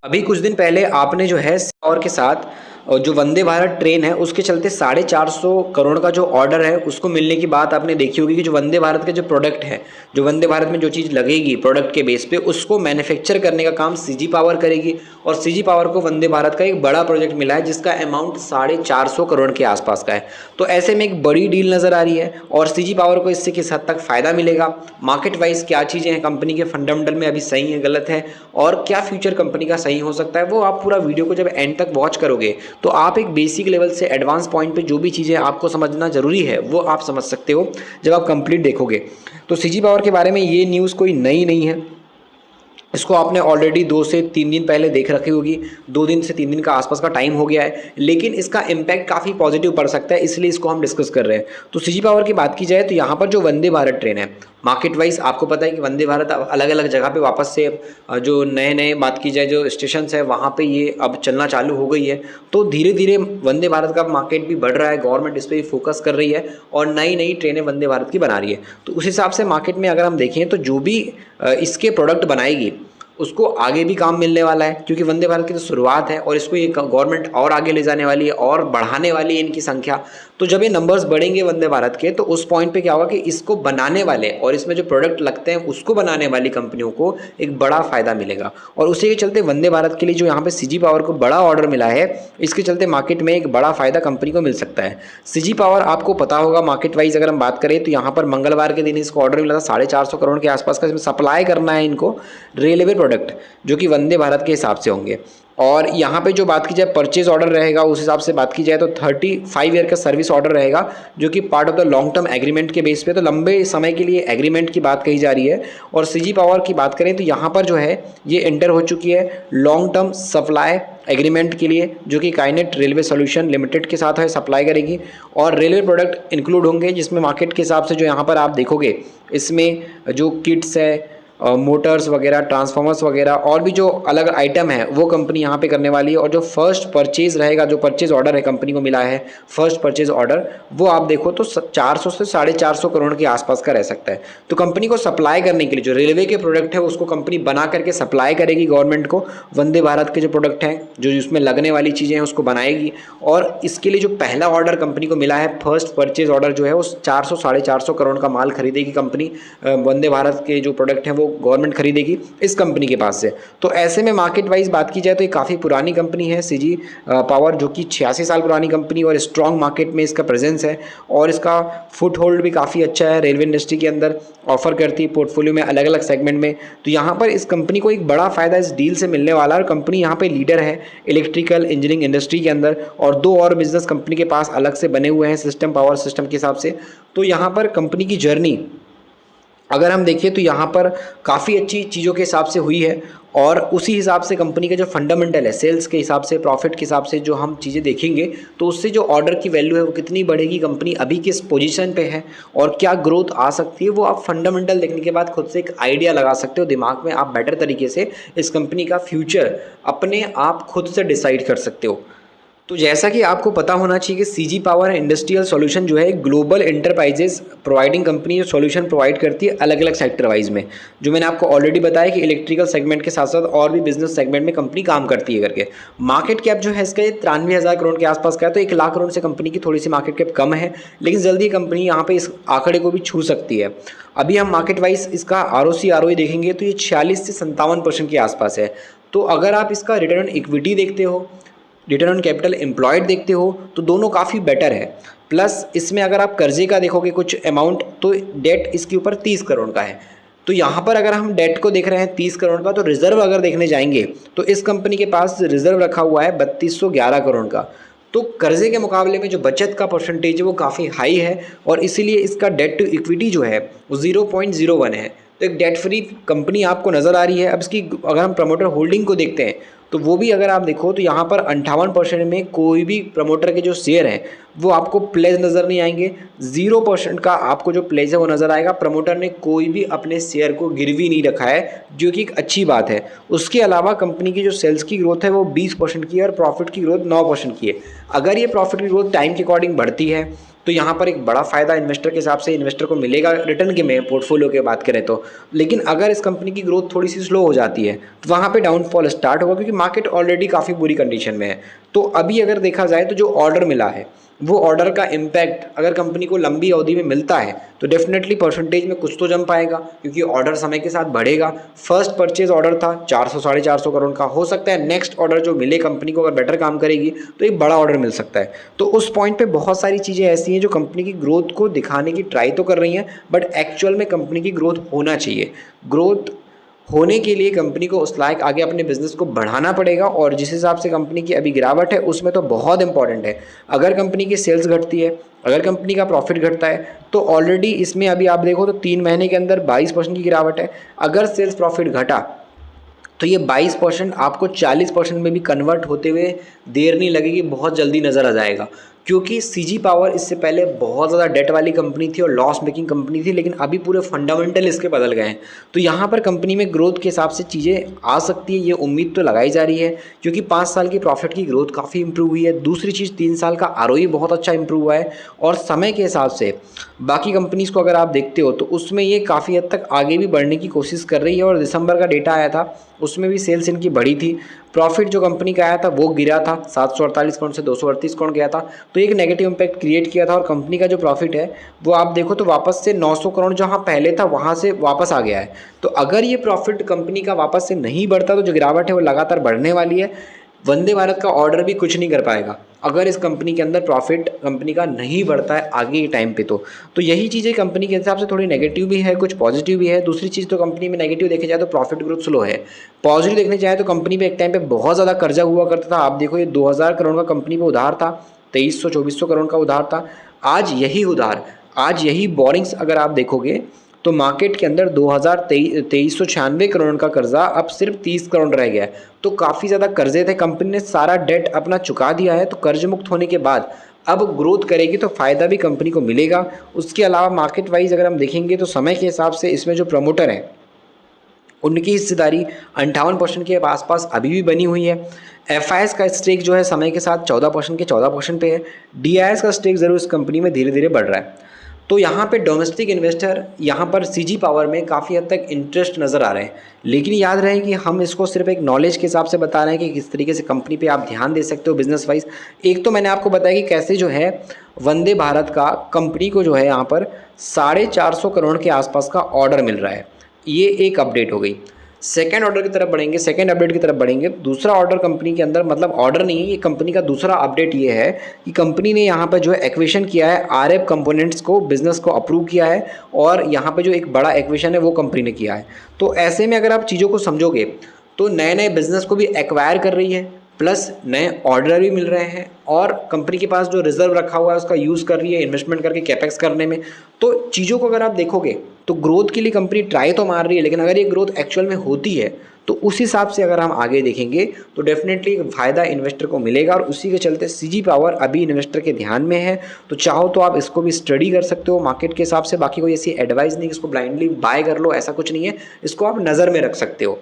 अभी कुछ दिन पहले आपने जो है और के साथ जो वंदे भारत ट्रेन है उसके चलते 450 करोड़ का जो ऑर्डर है उसको मिलने की बात आपने देखी होगी कि जो वंदे भारत के जो प्रोडक्ट है, जो वंदे भारत में जो चीज़ लगेगी प्रोडक्ट के बेस पे उसको मैन्युफैक्चर करने का काम सीजी पावर करेगी। और सीजी पावर को वंदे भारत का एक बड़ा प्रोजेक्ट मिला है जिसका अमाउंट 450 करोड़ के आसपास का है। तो ऐसे में एक बड़ी डील नज़र आ रही है और सीजी पावर को इससे किस हद तक फ़ायदा मिलेगा, मार्केट वाइज क्या चीज़ें हैं, कंपनी के फंडामेंटल में अभी सही है गलत है और क्या फ्यूचर कंपनी का सही हो सकता है, वो आप पूरा वीडियो को जब एंड तक वॉच करोगे तो आप एक बेसिक लेवल से एडवांस पॉइंट पे जो भी चीज़ें आपको समझना जरूरी है वो आप समझ सकते हो जब आप कंप्लीट देखोगे। तो सीजी पावर के बारे में ये न्यूज़ कोई नई नहीं है, इसको आपने ऑलरेडी 2 से 3 दिन पहले देख रखी होगी, 2 दिन से 3 दिन का आसपास का टाइम हो गया है, लेकिन इसका इम्पैक्ट काफ़ी पॉजिटिव पड़ सकता है, इसलिए इसको हम डिस्कस कर रहे हैं। तो सीजी पावर की बात की जाए तो यहाँ पर जो वंदे भारत ट्रेन है, मार्केट वाइज आपको पता है कि वंदे भारत अब अलग अलग जगह पे वापस से जो नए नए बात की जाए जो स्टेशन है वहाँ पे ये अब चलना चालू हो गई है। तो धीरे धीरे वंदे भारत का मार्केट भी बढ़ रहा है, गवर्नमेंट इस पर भी फोकस कर रही है और नई नई ट्रेनें वंदे भारत की बना रही है। तो उस हिसाब से मार्केट में अगर हम देखें तो जो भी इसके प्रोडक्ट बनाएगी उसको आगे भी काम मिलने वाला है, क्योंकि वंदे भारत की तो शुरुआत है और इसको ये गवर्नमेंट और आगे ले जाने वाली है और बढ़ाने वाली है इनकी संख्या। तो जब ये नंबर्स बढ़ेंगे वंदे भारत के तो उस पॉइंट पे क्या होगा कि इसको बनाने वाले और इसमें जो प्रोडक्ट लगते हैं उसको बनाने वाली कंपनियों को एक बड़ा फायदा मिलेगा। और उसी के चलते वंदे भारत के लिए जो यहाँ पे सीजी पावर को बड़ा ऑर्डर मिला है, इसके चलते मार्केट में एक बड़ा फायदा कंपनी को मिल सकता है। सीजी पावर आपको पता होगा मार्केट वाइज अगर हम बात करें तो यहाँ पर मंगलवार के दिन इसको ऑर्डर मिला था 450 करोड़ के आसपास का, इसमें सप्लाई करना है इनको रेलवे प्रोडक्ट जो कि वंदे भारत के हिसाब से होंगे। और यहाँ पे जो बात की जाए परचेज ऑर्डर रहेगा उस हिसाब से बात की जाए तो 35 ईयर का सर्विस ऑर्डर रहेगा जो कि part of the long term agreement के बेस पे, तो लंबे समय के लिए एग्रीमेंट की बात कही जा रही है। और सीजी पावर की बात करें तो यहाँ पर जो है ये एंटर हो चुकी है लॉन्ग टर्म सप्लाई एग्रीमेंट के लिए जो कि काइनेट रेलवे सॉल्यूशन लिमिटेड के साथ है, सप्लाई करेगी और रेलवे प्रोडक्ट इंक्लूड होंगे जिसमें मार्केट के हिसाब से जो यहाँ पर आप देखोगे इसमें जो किट्स है, मोटर्स वगैरह, ट्रांसफार्मर्स वगैरह और भी जो अलग आइटम है वो कंपनी यहाँ पे करने वाली है। और जो फर्स्ट परचेज रहेगा, जो परचेज ऑर्डर है कंपनी को मिला है फर्स्ट परचेज ऑर्डर, वो आप देखो तो 400 से 450 करोड़ के आसपास का रह सकता है। तो कंपनी को सप्लाई करने के लिए जो रेलवे के प्रोडक्ट है उसको कंपनी बना करके सप्लाई करेगी गवर्नमेंट को, वंदे भारत के जो प्रोडक्ट हैं जो उसमें लगने वाली चीज़ें हैं उसको बनाएगी। और इसके लिए जो पहला ऑर्डर कंपनी को मिला है फर्स्ट परचेज ऑर्डर जो है उस 400 450 करोड़ का माल खरीदेगी कंपनी, वंदे भारत के जो प्रोडक्ट हैं वो गवर्नमेंट खरीदेगी इस कंपनी के पास से। तो ऐसे में मार्केट वाइज बात की जाए तो ये काफ़ी पुरानी कंपनी है सीजी पावर, जो कि 86 साल पुरानी कंपनी और स्ट्रॉन्ग मार्केट में इसका प्रेजेंस है और इसका फुट होल्ड भी काफ़ी अच्छा है, रेलवे इंडस्ट्री के अंदर ऑफर करती है पोर्टफोलियो में अलग अलग सेगमेंट में। तो यहाँ पर इस कंपनी को एक बड़ा फायदा इस डील से मिलने वाला है और कंपनी यहाँ पे लीडर है इलेक्ट्रिकल इंजीनियरिंग इंडस्ट्री के अंदर और 2 और बिजनेस कंपनी के पास अलग से बने हुए हैं सिस्टम, पावर सिस्टम के हिसाब से। तो यहाँ पर कंपनी की जर्नी अगर हम देखें तो यहाँ पर काफ़ी अच्छी चीज़ों के हिसाब से हुई है और उसी हिसाब से कंपनी का जो फंडामेंटल है सेल्स के हिसाब से, प्रॉफिट के हिसाब से जो हम चीज़ें देखेंगे तो उससे जो ऑर्डर की वैल्यू है वो कितनी बढ़ेगी, कंपनी अभी किस पोजीशन पे है और क्या ग्रोथ आ सकती है, वो आप फंडामेंटल देखने के बाद खुद से एक आइडिया लगा सकते हो दिमाग में, आप बेटर तरीके से इस कंपनी का फ्यूचर अपने आप खुद से डिसाइड कर सकते हो। तो जैसा कि आपको पता होना चाहिए कि सीजी पावर इंडस्ट्रियल सॉल्यूशन जो है एक ग्लोबल एंटरप्राइजेज प्रोवाइडिंग कंपनी जो सॉल्यूशन प्रोवाइड करती है अलग अलग सेक्टर वाइज में, जो मैंने आपको ऑलरेडी बताया कि इलेक्ट्रिकल सेगमेंट के साथ साथ और भी बिजनेस सेगमेंट में कंपनी काम करती है करके। मार्केट कैप जो है इसका 93,000 करोड़ के आसपास का है, तो 1 लाख करोड़ से कंपनी की थोड़ी सी मार्केट कैप कम है, लेकिन जल्दी कंपनी यहाँ पे इस आंकड़े को भी छू सकती है। अभी हम मार्केट वाइज इसका ROC देखेंगे तो ये 46 से 57% के आसपास है। तो अगर आप इसका रिटर्न ऑन इक्विटी देखते हो, रिटर्न ऑन कैपिटल एम्प्लॉयड देखते हो तो दोनों काफ़ी बेटर है। प्लस इसमें अगर आप कर्जे का देखोगे कुछ अमाउंट तो डेट इसके ऊपर 30 करोड़ का है। तो यहाँ पर अगर हम डेट को देख रहे हैं 30 करोड़ का, तो रिजर्व अगर देखने जाएंगे तो इस कंपनी के पास रिजर्व रखा हुआ है 3211 करोड़ का। तो कर्जे के मुकाबले में जो बचत का परसेंटेज है वो काफ़ी हाई है और इसीलिए इसका डेट टू इक्विटी जो है वो 0.01 है। तो एक डेट फ्री कंपनी आपको नज़र आ रही है। अब इसकी अगर हम प्रमोटर होल्डिंग को देखते हैं तो वो भी अगर आप देखो तो यहाँ पर 58% में कोई भी प्रमोटर के जो शेयर हैं वो आपको प्लेज नज़र नहीं आएंगे, 0% का आपको जो प्लेज है वो नज़र आएगा। प्रमोटर ने कोई भी अपने शेयर को गिरवी नहीं रखा है, जो कि एक अच्छी बात है। उसके अलावा कंपनी की जो सेल्स की ग्रोथ है वो 20% की है और प्रॉफिट की ग्रोथ 9% की है। अगर ये प्रॉफिट की ग्रोथ टाइम के अकॉर्डिंग बढ़ती है तो यहाँ पर एक बड़ा फ़ायदा इन्वेस्टर के हिसाब से इन्वेस्टर को मिलेगा रिटर्न के में, पोर्टफोलियो की बात करें तो। लेकिन अगर इस कंपनी की ग्रोथ थोड़ी सी स्लो हो जाती है तो वहाँ पे डाउनफॉल स्टार्ट होगा, क्योंकि मार्केट ऑलरेडी काफ़ी बुरी कंडीशन में है। तो अभी अगर देखा जाए तो जो ऑर्डर मिला है वो ऑर्डर का इम्पैक्ट अगर कंपनी को लंबी अवधि में मिलता है तो डेफिनेटली परसेंटेज में कुछ तो जम पाएगा, क्योंकि ऑर्डर समय के साथ बढ़ेगा। फर्स्ट परचेज ऑर्डर था 400 साढ़े 400 करोड़ का, हो सकता है नेक्स्ट ऑर्डर जो मिले कंपनी को अगर बेटर काम करेगी तो एक बड़ा ऑर्डर मिल सकता है। तो उस पॉइंट पे बहुत सारी चीज़ें ऐसी हैं जो कंपनी की ग्रोथ को दिखाने की ट्राई तो कर रही हैं, बट एक्चुअल में कंपनी की ग्रोथ होना चाहिए। ग्रोथ होने के लिए कंपनी को उस लायक आगे अपने बिजनेस को बढ़ाना पड़ेगा, और जिस हिसाब से कंपनी की अभी गिरावट है उसमें तो बहुत इंपॉर्टेंट है। अगर कंपनी की सेल्स घटती है, अगर कंपनी का प्रॉफिट घटता है, तो ऑलरेडी इसमें अभी आप देखो तो 3 महीने के अंदर 22% की गिरावट है। अगर सेल्स प्रॉफिट घटा तो ये 22% आपको 40% में भी कन्वर्ट होते हुए देर नहीं लगेगी, बहुत जल्दी नज़र आ जाएगा। क्योंकि सीजी पावर इससे पहले बहुत ज़्यादा डेट वाली कंपनी थी और लॉस मेकिंग कंपनी थी, लेकिन अभी पूरे फंडामेंटल इसके बदल गए हैं। तो यहाँ पर कंपनी में ग्रोथ के हिसाब से चीज़ें आ सकती है, ये उम्मीद तो लगाई जा रही है, क्योंकि 5 साल की प्रॉफिट की ग्रोथ काफ़ी इंप्रूव हुई है। दूसरी चीज़ 3 साल का आरओई बहुत अच्छा इंप्रूव हुआ है, और समय के हिसाब से बाकी कंपनीज़ को अगर आप देखते हो तो उसमें ये काफ़ी हद तक आगे भी बढ़ने की कोशिश कर रही है। और दिसंबर का डेटा आया था उसमें भी सेल्स इनकी बढ़ी थी। प्रॉफिट जो कंपनी का आया था वो गिरा था, 748 करोड़ से 238 करोड़ गया था, तो एक नेगेटिव इम्पैक्ट क्रिएट किया था। और कंपनी का जो प्रॉफिट है वो आप देखो तो वापस से 900 करोड़ जहाँ पहले था वहाँ से वापस आ गया है। तो अगर ये प्रॉफिट कंपनी का वापस से नहीं बढ़ता तो जो गिरावट है वो लगातार बढ़ने वाली है। वंदे भारत का ऑर्डर भी कुछ नहीं कर पाएगा अगर इस कंपनी के अंदर प्रॉफिट कंपनी का नहीं बढ़ता है आगे के टाइम पे। तो यही चीज़ें कंपनी के हिसाब से थोड़ी नेगेटिव भी है, कुछ पॉजिटिव भी है। दूसरी चीज़ तो कंपनी में नेगेटिव देखे जाए तो प्रॉफिट ग्रोथ स्लो है। पॉजिटिव देखने जाए तो कंपनी पे एक टाइम पे बहुत ज़्यादा कर्जा हुआ करता था। आप देखो ये 2000 करोड़ का कंपनी पे उधार था, 2300-2400 करोड़ का उधार था। आज यही बोरिंग्स अगर आप देखोगे तो मार्केट के अंदर 2396 करोड़ का कर्जा अब सिर्फ 30 करोड़ रह गया है। तो काफ़ी ज़्यादा कर्जे थे, कंपनी ने सारा डेट अपना चुका दिया है। तो कर्ज मुक्त होने के बाद अब ग्रोथ करेगी तो फ़ायदा भी कंपनी को मिलेगा। उसके अलावा मार्केट वाइज अगर हम देखेंगे तो समय के हिसाब से इसमें जो प्रमोटर हैं उनकी हिस्सेदारी 58% के आसपास अभी भी बनी हुई है। एफआईएस का स्टेक जो है समय के साथ 14% के 14% पे है। डीआईएस का स्टेक ज़रूर इस कंपनी में धीरे धीरे बढ़ रहा है। तो यहाँ पे डोमेस्टिक इन्वेस्टर यहाँ पर सीजी पावर में काफ़ी हद तक इंटरेस्ट नज़र आ रहे हैं। लेकिन याद रहे कि हम इसको सिर्फ एक नॉलेज के हिसाब से बता रहे हैं कि किस तरीके से कंपनी पे आप ध्यान दे सकते हो बिजनेस वाइज। एक तो मैंने आपको बताया कि कैसे जो है वंदे भारत का कंपनी को जो है यहाँ पर 450 करोड़ के आसपास का ऑर्डर मिल रहा है। ये एक अपडेट हो गई। सेकेंड ऑर्डर की तरफ बढ़ेंगे, सेकेंड अपडेट की तरफ बढ़ेंगे। दूसरा ऑर्डर कंपनी के अंदर, मतलब ऑर्डर नहीं है ये, कंपनी का दूसरा अपडेट ये है कि कंपनी ने यहाँ पर जो है एक्विजिशन किया है, आरएफ कंपोनेंट्स को, बिजनेस को अप्रूव किया है, और यहाँ पे जो एक बड़ा एक्विजिशन है वो कंपनी ने किया है। तो ऐसे में अगर आप चीज़ों को समझोगे तो नए नए बिजनेस को भी एक्वायर कर रही है, प्लस नए ऑर्डर भी मिल रहे हैं, और कंपनी के पास जो रिजर्व रखा हुआ है उसका यूज़ कर रही है इन्वेस्टमेंट करके कैपेक्स करने में। तो चीज़ों को अगर आप देखोगे तो ग्रोथ के लिए कंपनी ट्राई तो मार रही है, लेकिन अगर ये ग्रोथ एक्चुअल में होती है तो उस हिसाब से अगर हम आगे देखेंगे तो डेफिनेटली फ़ायदा इन्वेस्टर को मिलेगा। और उसी के चलते सीजी पावर अभी इन्वेस्टर के ध्यान में है। तो चाहो तो आप इसको भी स्टडी कर सकते हो मार्केट के हिसाब से। बाकी कोई ऐसी एडवाइस नहीं कि इसको ब्लाइंडली बाय कर लो, ऐसा कुछ नहीं है, इसको आप नज़र में रख सकते हो।